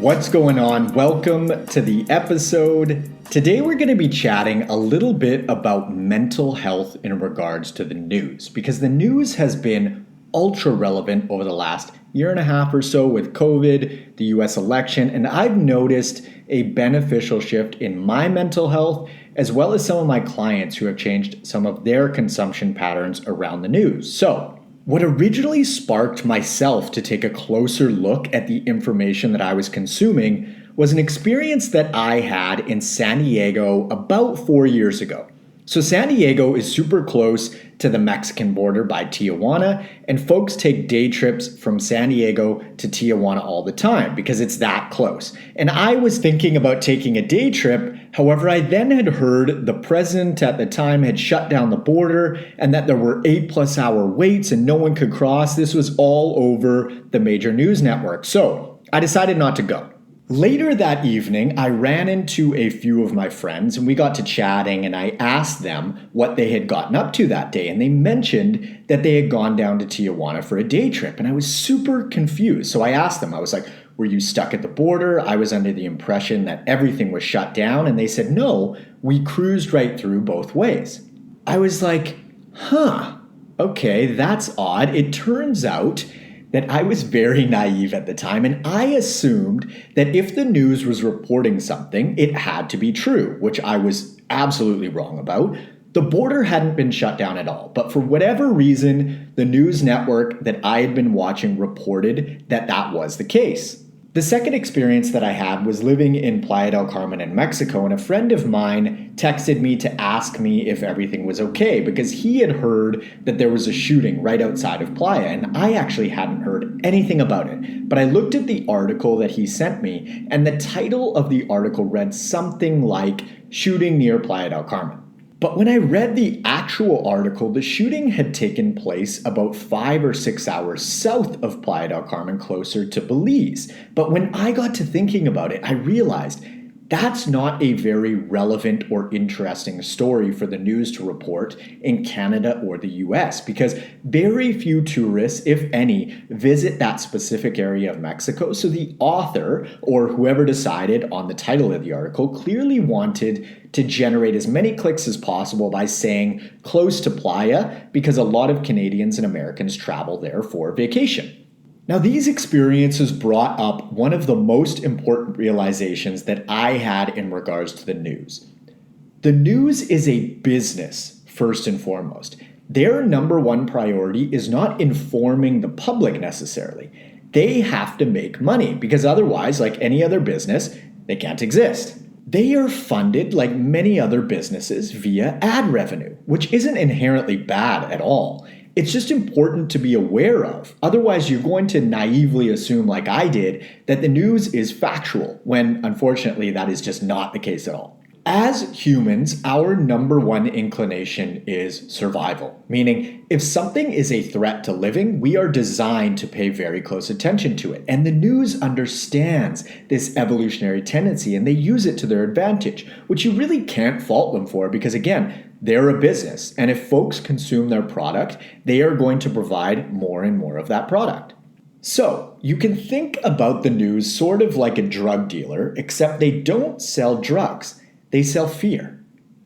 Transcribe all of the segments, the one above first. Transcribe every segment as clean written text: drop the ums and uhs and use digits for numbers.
What's going on? Welcome to the episode. Today we're going to be chatting a little bit about mental health in regards to the news, because the news has been ultra relevant over the last year and a half or so with COVID, the US election, and I've noticed a beneficial shift in my mental health as well as some of my clients who have changed some of their consumption patterns around the news. So, what originally sparked myself to take a closer look at the information that I was consuming was an experience that I had in San Diego about 4 years ago. So San Diego is super close to the Mexican border by Tijuana, and folks take day trips from San Diego to Tijuana all the time because it's that close. And I was thinking about taking a day trip. However, I then had heard the president at the time had shut down the border and that there were 8+ hour waits and no one could cross. This was all over the major news networks. So I decided not to go. Later that evening, I ran into a few of my friends and we got to chatting, and I asked them what they had gotten up to that day. And they mentioned that they had gone down to Tijuana for a day trip, and I was super confused. So I asked them, I was like, were you stuck at the border? I was under the impression that everything was shut down. And they said, no, we cruised right through both ways. I was like, okay, that's odd. It turns out that I was very naive at the time, and I assumed that if the news was reporting something, it had to be true, which I was absolutely wrong about. The border hadn't been shut down at all, but for whatever reason, the news network that I had been watching reported that that was the case. The second experience that I had was living in Playa del Carmen in Mexico, and a friend of mine texted me to ask me if everything was okay because he had heard that there was a shooting right outside of Playa, and I actually hadn't heard anything about it. But I looked at the article that he sent me, and the title of the article read something like "Shooting Near Playa del Carmen." But when I read the actual article, the shooting had taken place about 5 or 6 hours south of Playa del Carmen, closer to Belize. But when I got to thinking about it, I realized that's not a very relevant or interesting story for the news to report in Canada or the US, because very few tourists, if any, visit that specific area of Mexico. So the author, or whoever decided on the title of the article, clearly wanted to generate as many clicks as possible by saying close to Playa, because a lot of Canadians and Americans travel there for vacation. Now, these experiences brought up one of the most important realizations that I had in regards to the news. The news is a business, first and foremost. Their number one priority is not informing the public necessarily. They have to make money because otherwise, like any other business, they can't exist. They are funded, like many other businesses, via ad revenue, which isn't inherently bad at all. It's just important to be aware of. Otherwise, you're going to naively assume, like I did, that the news is factual, when unfortunately that is just not the case at all. As humans, our number one inclination is survival, meaning if something is a threat to living, we are designed to pay very close attention to it. And the news understands this evolutionary tendency and they use it to their advantage, which you really can't fault them for because, again, they're a business. And if folks consume their product, they are going to provide more and more of that product. So you can think about the news sort of like a drug dealer, except they don't sell drugs. They sell fear.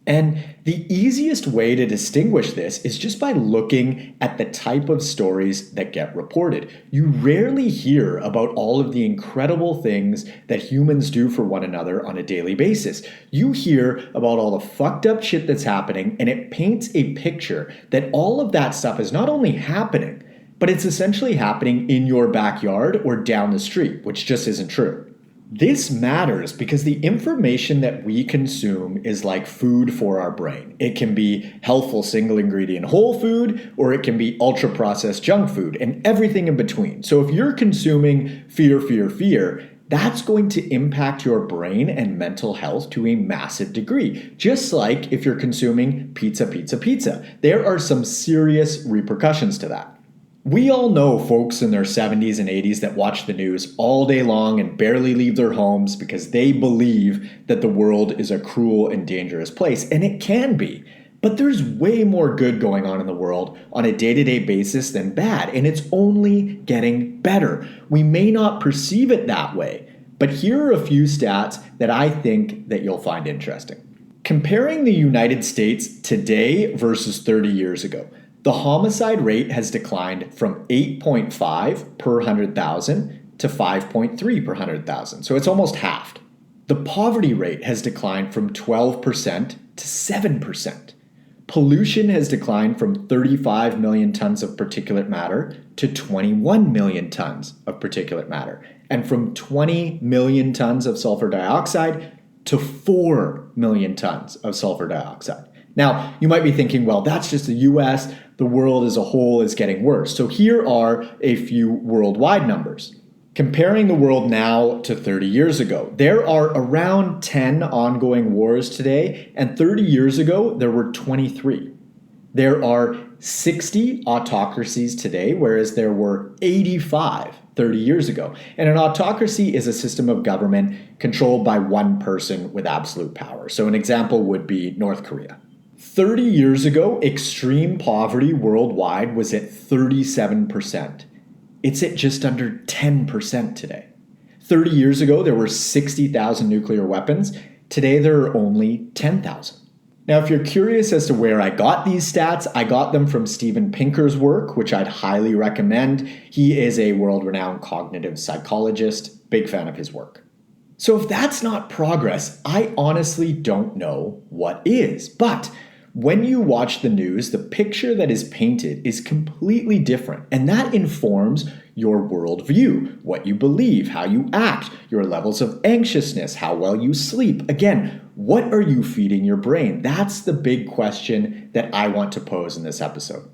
And the easiest way to distinguish this is just by looking at the type of stories that get reported. You rarely hear about all of the incredible things that humans do for one another on a daily basis. You hear about all the fucked up shit that's happening, and it paints a picture that all of that stuff is not only happening, but it's essentially happening in your backyard or down the street, which just isn't true. This matters because the information that we consume is like food for our brain. It can be healthful single ingredient whole food, or it can be ultra processed junk food and everything in between. So if you're consuming fear, that's going to impact your brain and mental health to a massive degree. Just like if you're consuming pizza. There are some serious repercussions to that. We all know folks in their 70s and 80s that watch the news all day long and barely leave their homes because they believe that the world is a cruel and dangerous place, and it can be. But there's way more good going on in the world on a day-to-day basis than bad, and it's only getting better. We may not perceive it that way, But here are a few stats that I think that you'll find interesting. Comparing the United States today versus 30 years ago, the homicide rate has declined from 8.5 per 100,000 to 5.3 per 100,000. So it's almost halved. The poverty rate has declined from 12% to 7%. Pollution has declined from 35 million tons of particulate matter to 21 million tons of particulate matter, and from 20 million tons of sulfur dioxide to 4 million tons of sulfur dioxide. Now, you might be thinking, well, that's just the US, the world as a whole is getting worse. So here are a few worldwide numbers. Comparing the world now to 30 years ago, there are around 10 ongoing wars today, and 30 years ago, there were 23. There are 60 autocracies today, whereas there were 85 30 years ago. And an autocracy is a system of government controlled by one person with absolute power. So an example would be North Korea. 30 years ago, extreme poverty worldwide was at 37%. It's at just under 10% today. 30 years ago, there were 60,000 nuclear weapons. Today, there are only 10,000. Now, if you're curious as to where I got these stats, I got them from Steven Pinker's work, which I'd highly recommend. He is a world-renowned cognitive psychologist. Big fan of his work. So if that's not progress, I honestly don't know what is. But when you watch the news, the picture that is painted is completely different, and that informs your worldview, what you believe, how you act, your levels of anxiousness, how well you sleep. Again, what are you feeding your brain? That's the big question that I want to pose in this episode.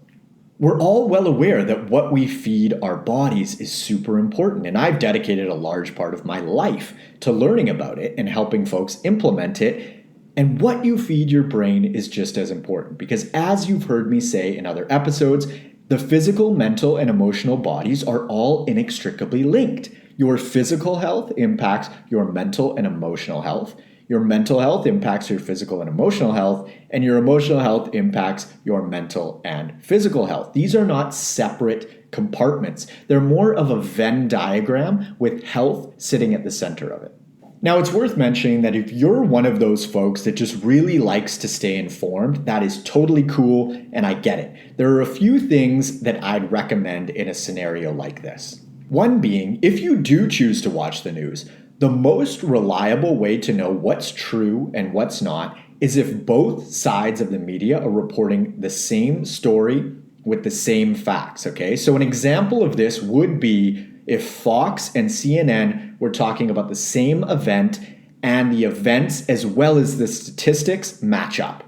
We're all well aware that what we feed our bodies is super important, and I've dedicated a large part of my life to learning about it and helping folks implement it. And what you feed your brain is just as important, because as you've heard me say in other episodes, the physical, mental, and emotional bodies are all inextricably linked. Your physical health impacts your mental and emotional health. Your mental health impacts your physical and emotional health, and your emotional health impacts your mental and physical health. These are not separate compartments. They're more of a Venn diagram with health sitting at the center of it. Now, it's worth mentioning that if you're one of those folks that just really likes to stay informed, that is totally cool, and I get it. There are a few things that I'd recommend in a scenario like this. One being, if you do choose to watch the news, the most reliable way to know what's true and what's not is if both sides of the media are reporting the same story with the same facts, okay? So an example of this would be if Fox and CNN were talking about the same event and the events as well as the statistics match up.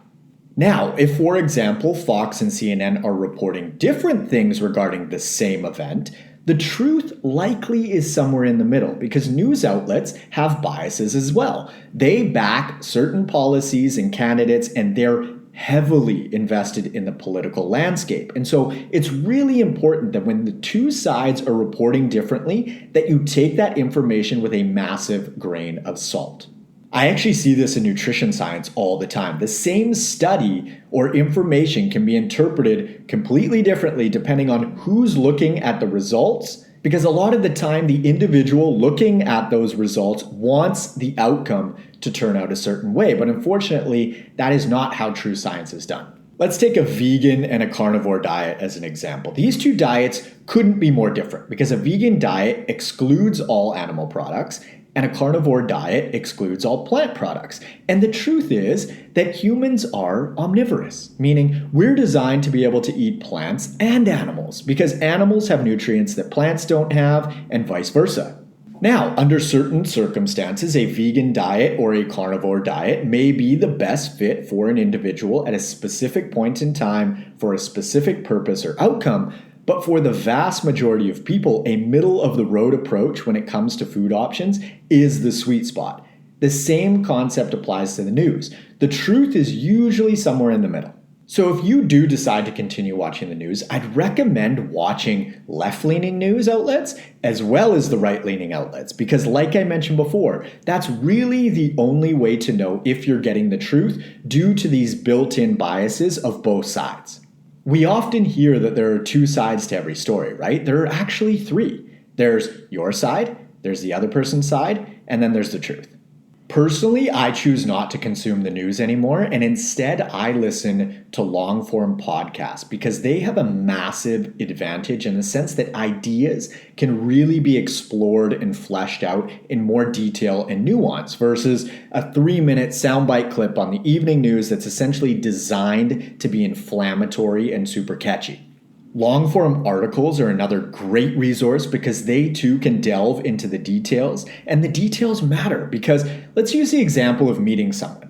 Now, if, for example, Fox and CNN are reporting different things regarding the same event, the truth likely is somewhere in the middle because news outlets have biases as well. They back certain policies and candidates, and they're heavily invested in the political landscape. And so it's really important that when the two sides are reporting differently, that you take that information with a massive grain of salt. I actually see this in nutrition science all the time. The same study or information can be interpreted completely differently depending on who's looking at the results, because a lot of the time the individual looking at those results wants the outcome to turn out a certain way. But unfortunately, that is not how true science is done. Let's take a vegan and a carnivore diet as an example. These two diets couldn't be more different because a vegan diet excludes all animal products and a carnivore diet excludes all plant products. And the truth is that humans are omnivorous, meaning we're designed to be able to eat plants and animals because animals have nutrients that plants don't have and vice versa. Now, under certain circumstances, a vegan diet or a carnivore diet may be the best fit for an individual at a specific point in time for a specific purpose or outcome. But for the vast majority of people, a middle-of-the-road approach when it comes to food options is the sweet spot. The same concept applies to the news. The truth is usually somewhere in the middle. So if you do decide to continue watching the news, I'd recommend watching left-leaning news outlets as well as the right-leaning outlets, because like I mentioned before, that's really the only way to know if you're getting the truth due to these built-in biases of both sides. We often hear that there are two sides to every story, right? There are actually three. There's your side, there's the other person's side, and then there's the truth. Personally, I choose not to consume the news anymore, and instead I listen to long-form podcasts because they have a massive advantage in the sense that ideas can really be explored and fleshed out in more detail and nuance versus a 3-minute soundbite clip on the evening news that's essentially designed to be inflammatory and super catchy. Long-form articles are another great resource because they too can delve into the details, and the details matter because let's use the example of meeting someone.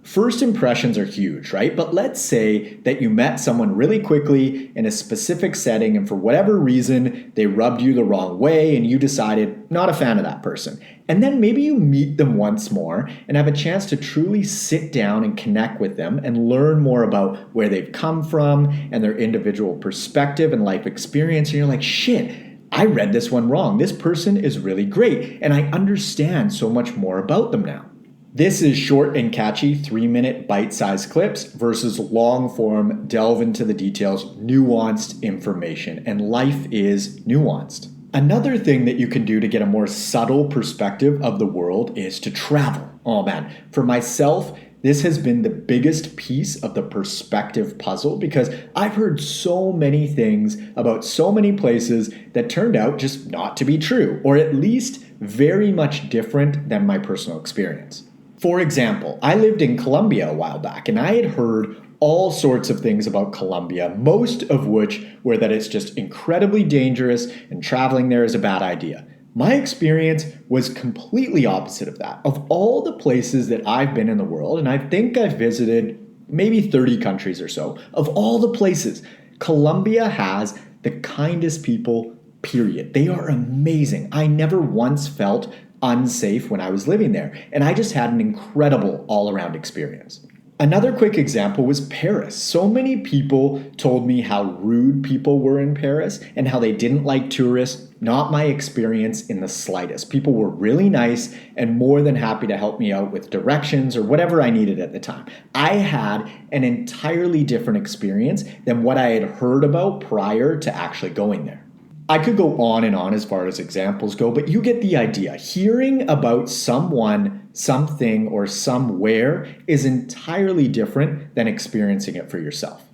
First impressions are huge, right? But let's say that you met someone really quickly in a specific setting and for whatever reason, they rubbed you the wrong way and you decided not a fan of that person. And then maybe you meet them once more and have a chance to truly sit down and connect with them and learn more about where they've come from and their individual perspective and life experience. And you're like, shit, I read this one wrong. This person is really great. And I understand so much more about them now. This is short and catchy 3-minute bite-sized clips versus long-form delve into the details, nuanced information, and life is nuanced. Another thing that you can do to get a more subtle perspective of the world is to travel. Oh man, for myself, this has been the biggest piece of the perspective puzzle because I've heard so many things about so many places that turned out just not to be true, or at least very much different than my personal experience. For example, I lived in Colombia a while back and I had heard all sorts of things about Colombia, most of which were that it's just incredibly dangerous and traveling there is a bad idea. My experience was completely opposite of that. Of all the places that I've been in the world, and I think I've visited maybe 30 countries or so, of all the places, Colombia has the kindest people, period. They are amazing. I never once felt unsafe when I was living there, and I just had an incredible all-around experience. Another quick example was Paris. So many people told me how rude people were in Paris and how they didn't like tourists. Not my experience in the slightest. People were really nice and more than happy to help me out with directions or whatever I needed at the time. I had an entirely different experience than what I had heard about prior to actually going there. I could go on and on as far as examples go, but you get the idea. Hearing about someone, something, or somewhere is entirely different than experiencing it for yourself.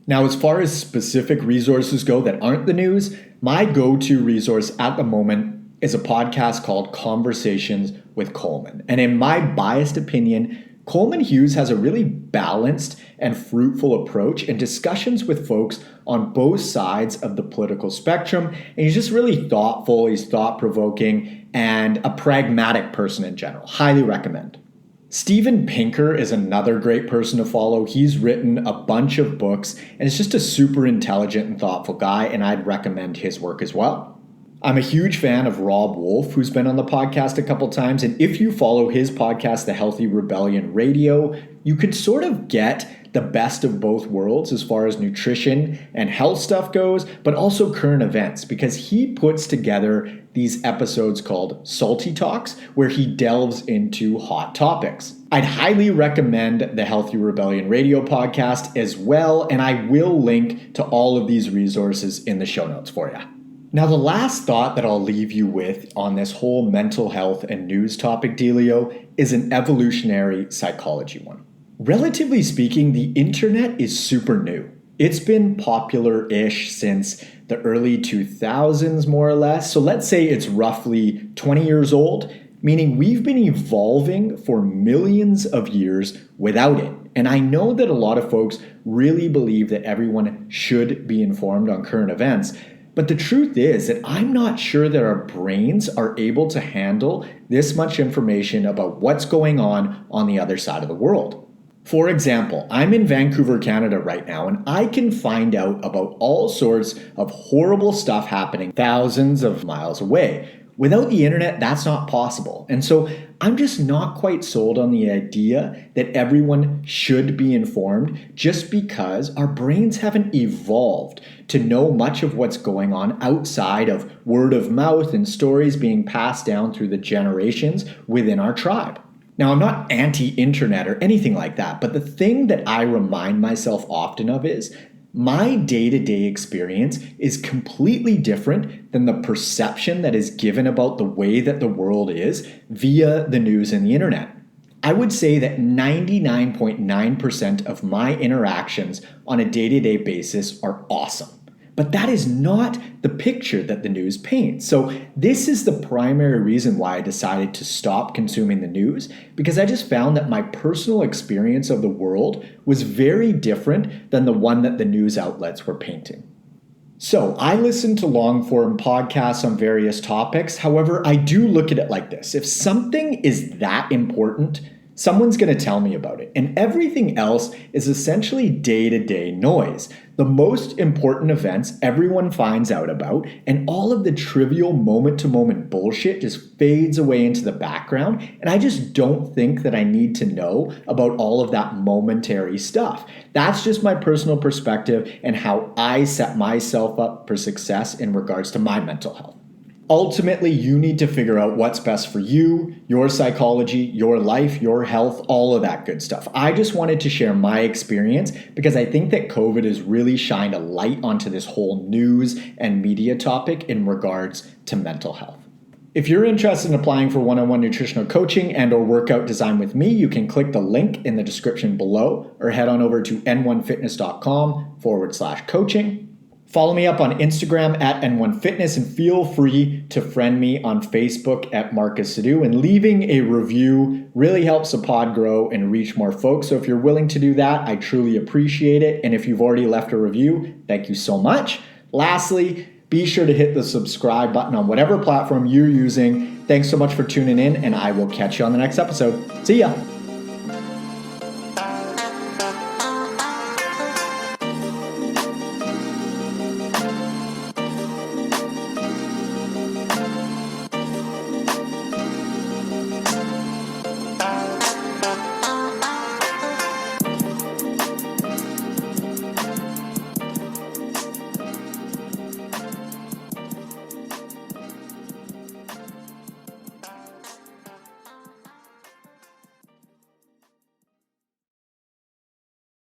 Now, as far as specific resources go that aren't the news, my go-to resource at the moment is a podcast called Conversations with Coleman. And in my biased opinion, Coleman Hughes has a really balanced and fruitful approach and discussions with folks on both sides of the political spectrum. And he's just really thoughtful, he's thought-provoking, and a pragmatic person in general. Highly recommend. Steven Pinker is another great person to follow. He's written a bunch of books, and is just a super intelligent and thoughtful guy, and I'd recommend his work as well. I'm a huge fan of Rob Wolf, who's been on the podcast a couple times, and if you follow his podcast, The Healthy Rebellion Radio, you could sort of get the best of both worlds as far as nutrition and health stuff goes, but also current events, because he puts together these episodes called Salty Talks, where he delves into hot topics. I'd highly recommend the Healthy Rebellion Radio podcast as well, and I will link to all of these resources in the show notes for you. Now, the last thought that I'll leave you with on this whole mental health and news topic dealio is an evolutionary psychology one. Relatively speaking, the internet is super new. It's been popular-ish since the early 2000s, more or less. So let's say it's roughly 20 years old, meaning we've been evolving for millions of years without it. And I know that a lot of folks really believe that everyone should be informed on current events. But the truth is that I'm not sure that our brains are able to handle this much information about what's going on the other side of the world. For example, I'm in Vancouver, Canada right now, and I can find out about all sorts of horrible stuff happening thousands of miles away. Without the internet, that's not possible. And so I'm just not quite sold on the idea that everyone should be informed just because our brains haven't evolved to know much of what's going on outside of word of mouth and stories being passed down through the generations within our tribe. Now, I'm not anti-internet or anything like that, but the thing that I remind myself often of is My day-to-day experience is completely different than the perception that is given about the way that the world is via the news and the internet. I would say that 99.9% of my interactions on a day-to-day basis are awesome. But that is not the picture that the news paints. So this is the primary reason why I decided to stop consuming the news, because I just found that my personal experience of the world was very different than the one that the news outlets were painting. So I listen to long-form podcasts on various topics. However, I do look at it like this. If something is that important, someone's going to tell me about it. And everything else is essentially day-to-day noise. The most important events everyone finds out about, and all of the trivial moment-to-moment bullshit just fades away into the background. And I just don't think that I need to know about all of that momentary stuff. That's just my personal perspective and how I set myself up for success in regards to my mental health. Ultimately, you need to figure out what's best for you, your psychology, your life, your health, all of that good stuff. I just wanted to share my experience because I think that COVID has really shined a light onto this whole news and media topic in regards to mental health. If you're interested in applying for one-on-one nutritional coaching and or workout design with me, you can click the link in the description below or head on over to n1fitness.com/coaching. Follow me up on Instagram at N1Fitness and feel free to friend me on Facebook at Marcus Sadu. And leaving a review really helps the pod grow and reach more folks. So if you're willing to do that, I truly appreciate it. And if you've already left a review, thank you so much. Lastly, be sure to hit the subscribe button on whatever platform you're using. Thanks so much for tuning in, and I will catch you on the next episode. See ya.